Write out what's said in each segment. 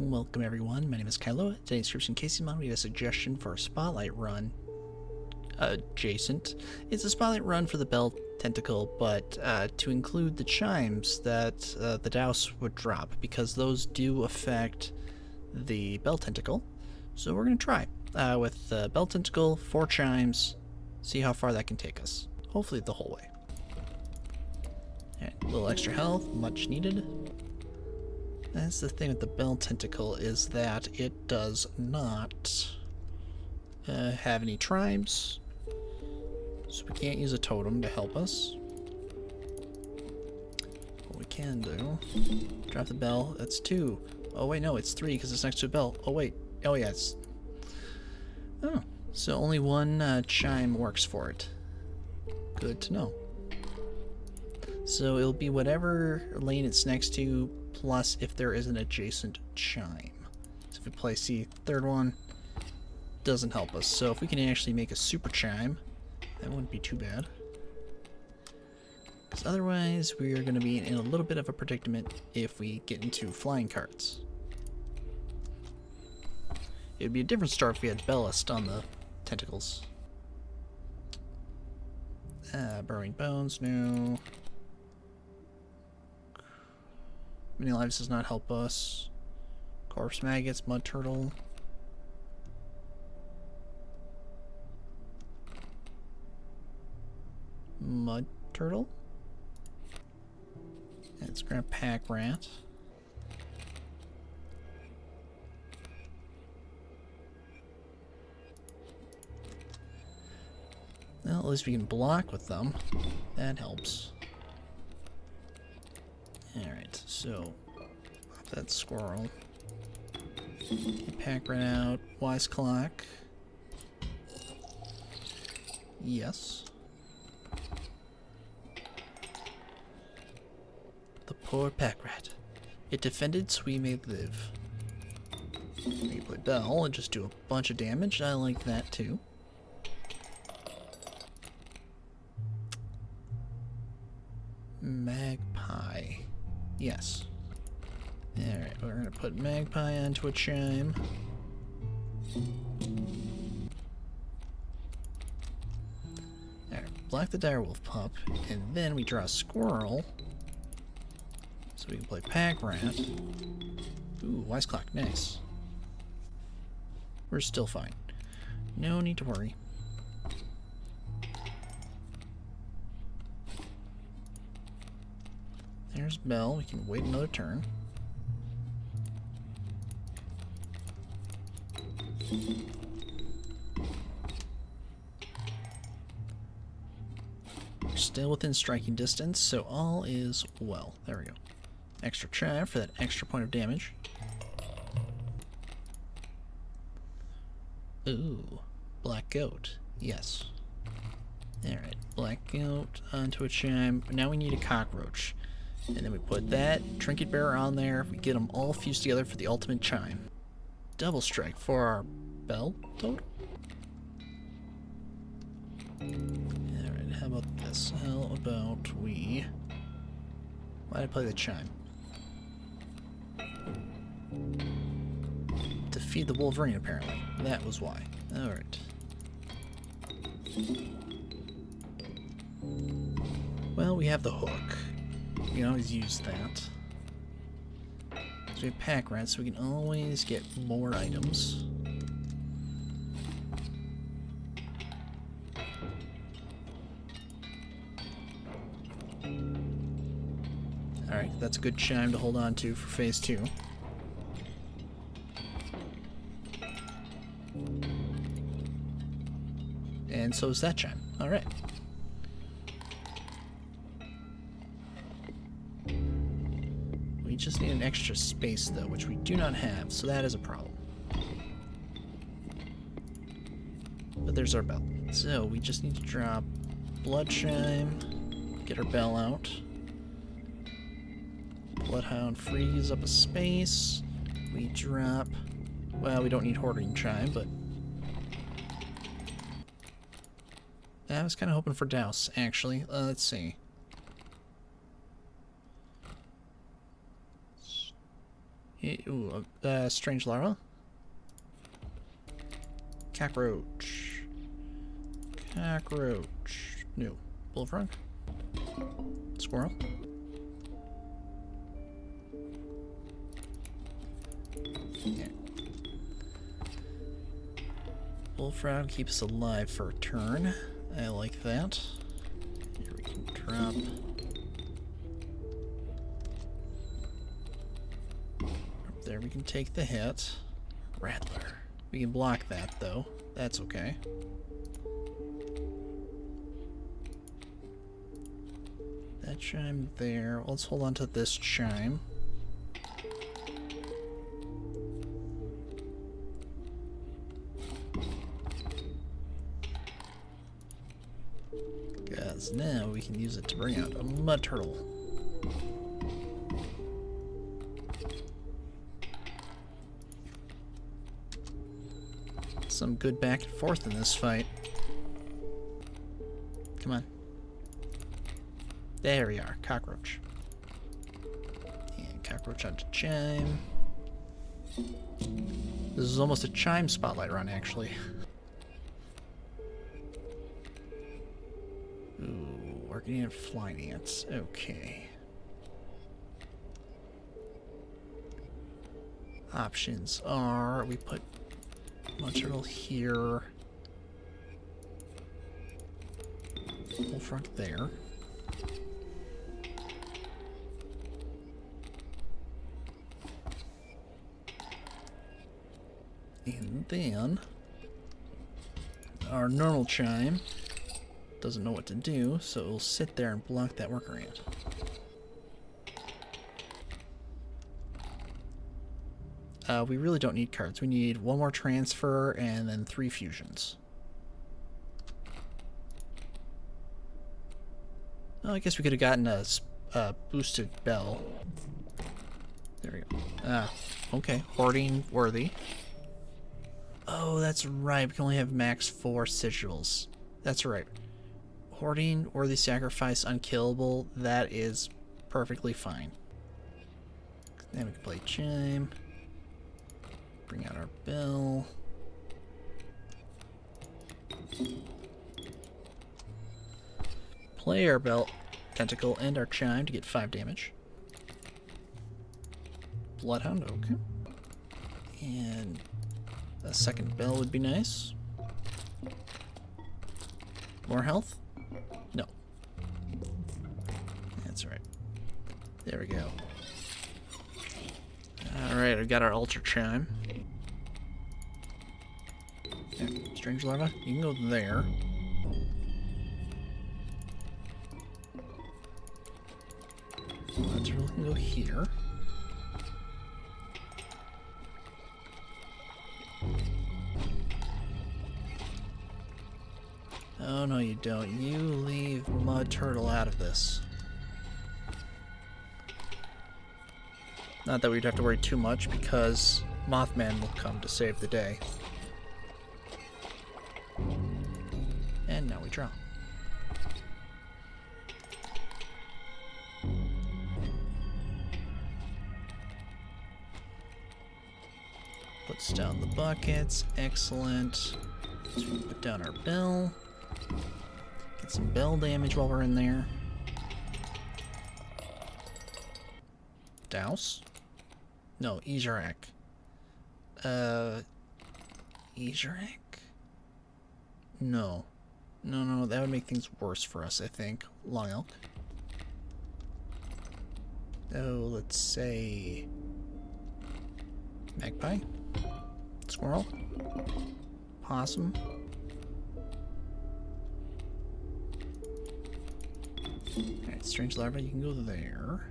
Welcome everyone, my name is Kylo. Today's Inscryption Kaycee mod, we have a suggestion for a spotlight run adjacent. It's a spotlight run for the bell tentacle, but to include the chimes that the douse would drop, because those do affect the bell tentacle. So we're going to try with the bell tentacle, 4 chimes, see how far that can take us. Hopefully the whole way. Alright, a little extra health, much needed. That's the thing with the bell tentacle, is that it does not have any tribes, so we can't use a totem to help us. What we can do, drop the bell. That's 2. Oh wait, no, it's 3 because it's next to a bell. Oh wait, oh yeah, it's... Oh, so only 1 chime works for it. Good to know. So it'll be whatever lane it's next to, plus if there is an adjacent chime. So if we place the 3rd one, doesn't help us. So if we can actually make a super chime, that wouldn't be too bad. Because otherwise we are going to be in a little bit of a predicament if we get into flying carts. It would be a different start if we had Bellist on the tentacles. Burrowing bones, no. Many lives does not help us. Corpse maggots, mud turtle. Mud turtle. Let's grab pack rat. Well, at least we can block with them. That helps. Alright, so pop that squirrel. Pack rat out. Wise clock. Yes. The poor pack rat. It defended, so we may live. We can play bell and just do a bunch of damage. I like that too. Magpie. Yes. Alright, we're going to put Magpie onto a chime. Alright, block the direwolf pup, and then we draw a squirrel. So we can play pack rat. Ooh, wise clock, nice. We're still fine. No need to worry. There's bell. We can wait another turn. We're still within striking distance, so all is well. There we go. Extra chime for that extra point of damage. Ooh, black goat. Yes. Alright, black goat onto a chime. Now we need a cockroach. And then we put that trinket bearer on there. We get them all fused together for the ultimate chime. Double strike for our bell totem. Alright, how about this? How about we... Why did I play the chime? To feed the Wolverine, apparently. That was why. Alright. Well, we have the hook. We can always use that. So we have pack rats, so we can always get more items. Alright, that's a good chime to hold on to for phase 2. And so is that chime. Alright. We just need an extra space, though, which we do not have, so that is a problem. But there's our bell. So we just need to drop blood chime, get our bell out. Bloodhound frees up a space. We drop... Well, we don't need hoarding chime, but... I was kind of hoping for douse, actually. Let's see. Ooh, strange larva. Cockroach. Cockroach. No. Bullfrog. Squirrel. Yeah. Bullfrog keeps us alive for a turn. I like that. Here we can drop. Up there we can take the hit. Rattler. We can block that though. That's okay. That chime there. Let's hold on to this chime. Because now we can use it to bring out a mud turtle. Some good back and forth in this fight. Come on. There we are, cockroach. And cockroach onto chime. This is almost a chime spotlight run, actually. Ooh, working at flying ants. Okay. Options are we put mud turtle here. Bullfrog there. And then our normal chime doesn't know what to do, so it'll sit there and block that worker ant. We really don't need cards. We need one more transfer and then 3 fusions. Oh, I guess we could have gotten a boosted bell. There we go. Ah, okay. Hoarding worthy. Oh, that's right. We can only have max 4 sigils. That's right. Hoarding, worthy sacrifice, unkillable. That is perfectly fine. Then we can play chime. Bring out our bell. Play our bell, tentacle, and our chime to get 5 damage. Bloodhound, okay. And a second bell would be nice. More health? No. That's right. There we go. Alright, I've got our ultra chime. Okay, strange larva, you can go there. Let's really go here. Oh, no, you don't. You leave mud turtle out of this. Not that we'd have to worry too much, because Mothman will come to save the day. And now we draw. Puts down the buckets. Excellent. Let's put down our bell. Get some bell damage while we're in there. Douse? No, Ezerak. Ezerak? No. No, that would make things worse for us, I think. Long elk. Oh, let's say magpie. Squirrel. Possum. Alright, strange larva, you can go there.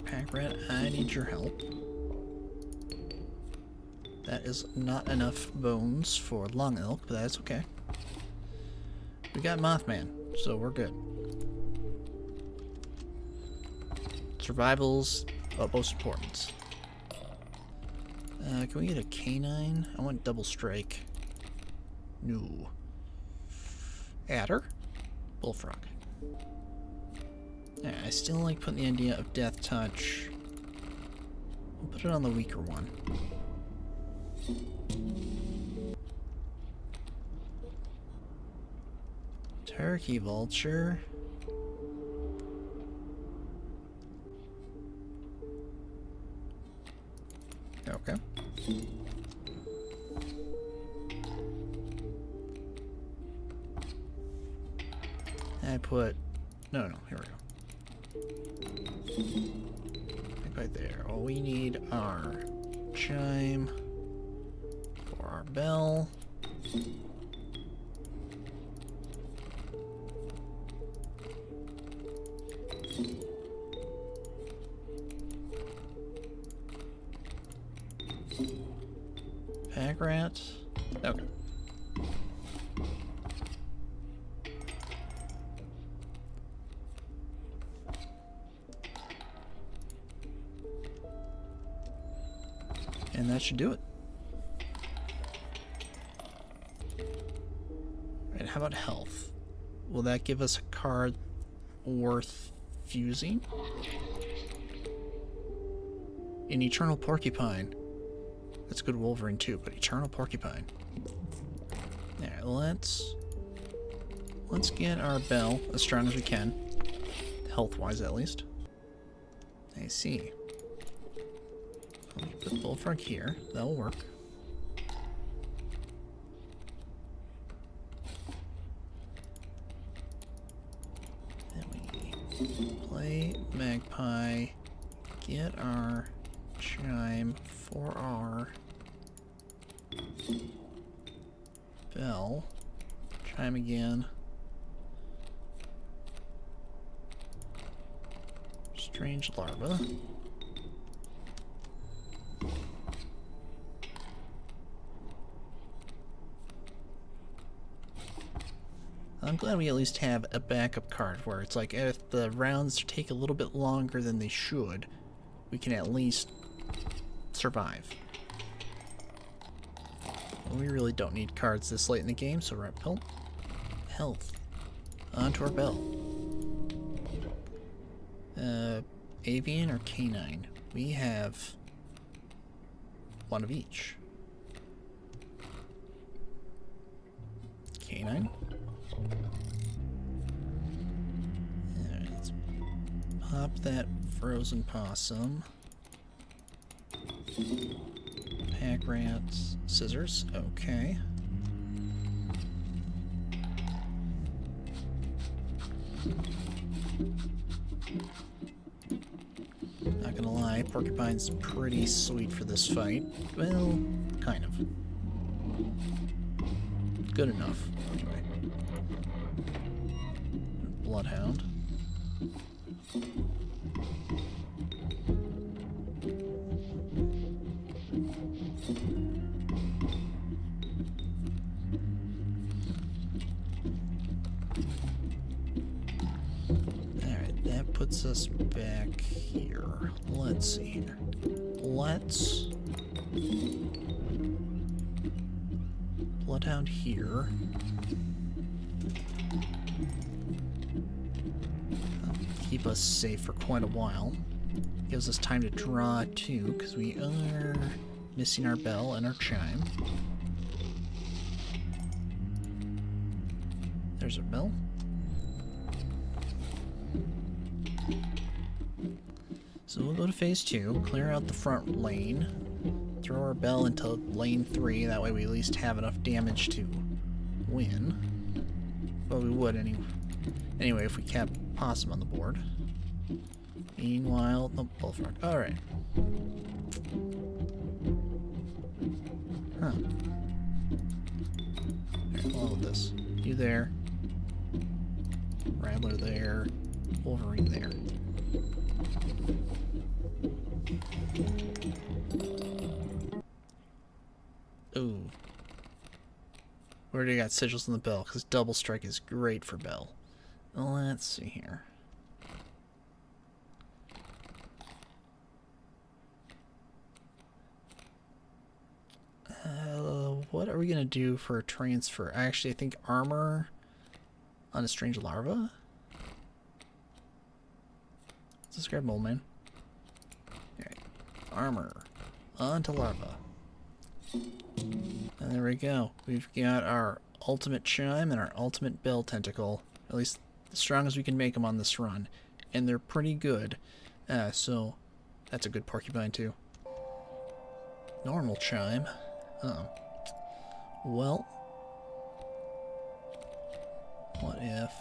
Pack rat, I need your help. That is not enough bones for long elk, but that's okay. We got Mothman, so we're good. Survival's utmost importance. Can we get a canine? I want double strike. No. Adder, bullfrog. Yeah, I still like putting the idea of death touch. We'll put it on the weaker one. Turkey vulture. Okay. I put... No, here we go. Right there. All we need are chime for our bell. Pack rat. Okay. And that should do it. Right, how about health? Will that give us a card worth fusing? An Eternal Porcupine. That's good Wolverine too, but Eternal Porcupine. Alright, let's get our bell as strong as we can. Health-wise, at least. I see. Let me put bullfrog here. That'll work. Then we play magpie. Get our chime for our bell. Chime again. Strange larva. I'm glad we at least have a backup card where it's like if the rounds take a little bit longer than they should, we can at least survive. We really don't need cards this late in the game, so we're at health. Onto our bell. Avian or canine? We have one of each. Canine. Alright, let's pop that frozen possum. Pack rats, scissors, okay. Not gonna lie, porcupine's pretty sweet for this fight. Well, kind of. Good enough, anyway. Bloodhound. Alright, that puts us back here. Let's see here. Let's... Bloodhound here. Keep us safe for quite a while. Gives us time to draw too, because we are missing our bell and our chime. There's our bell. So we'll go to phase 2, clear out the front lane, throw our bell into lane 3, that way we at least have enough damage to win. Well, we would anyway if we kept possum on the board. Meanwhile, no, bullfrog. Alright. Huh. Alright, we'll hold this. You there. Rattler there. Wolverine there. Ooh. We already got sigils on the bell, because double strike is great for bell. Let's see here. What are we going to do for a transfer? Actually, I think armor on a strange larva. Let's just grab Mole Man. Alright. Armor. Onto larva. And there we go. We've got our ultimate Chime and our ultimate Bell Tentacle. At least as strong as we can make them on this run. And they're pretty good. So that's a good porcupine too. Normal Chime. Uh-oh. Well, what if...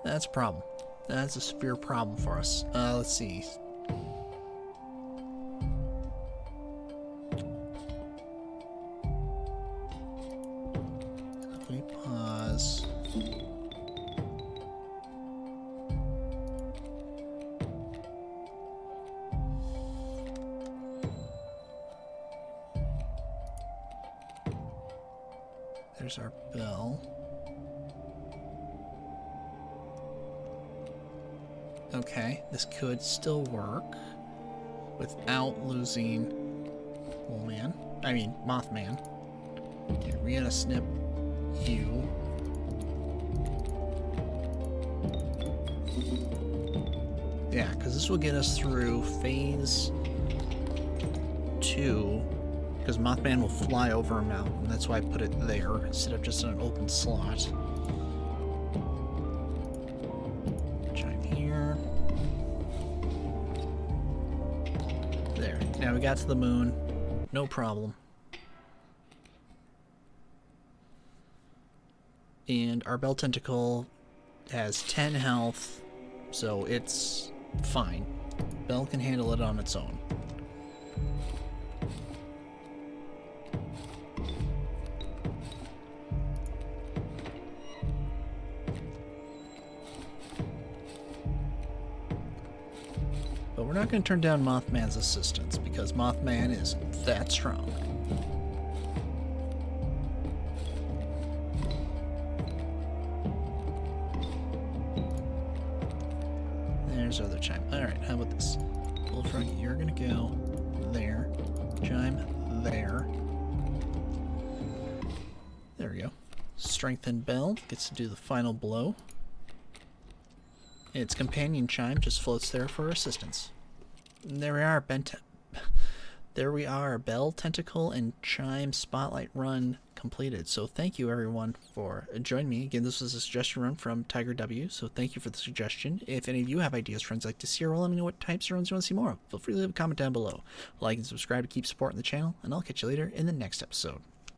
That's a problem. That's a severe problem for us. Let's see. If we pause... There's our bell. Okay, this could still work without losing Mothman. Okay, we're gonna snip you. Yeah, because this will get us through phase 2. Because Mothman will fly over a mountain. That's why I put it there instead of just in an open slot. Chime here. There. Now we got to the moon. No problem. And our Bell Tentacle has 10 health, so it's fine. Bell can handle it on its own. But we're not going to turn down Mothman's assistance, because Mothman is that strong. There's our other Chime. Alright, how about this? Bullfrog, you're going to go there. Chime, there. There we go. Strengthened Bell gets to do the final blow. Its companion Chime just floats there for assistance. And there we are, there we are, Bell Tentacle and Chime Spotlight run completed. So thank you everyone for joining me. Again, this was a suggestion run from Tiger W, so thank you for the suggestion. If any of you have ideas for runs like to see, or let me know what types of runs you want to see more of. Feel free to leave a comment down below. Like and subscribe to keep supporting the channel, and I'll catch you later in the next episode.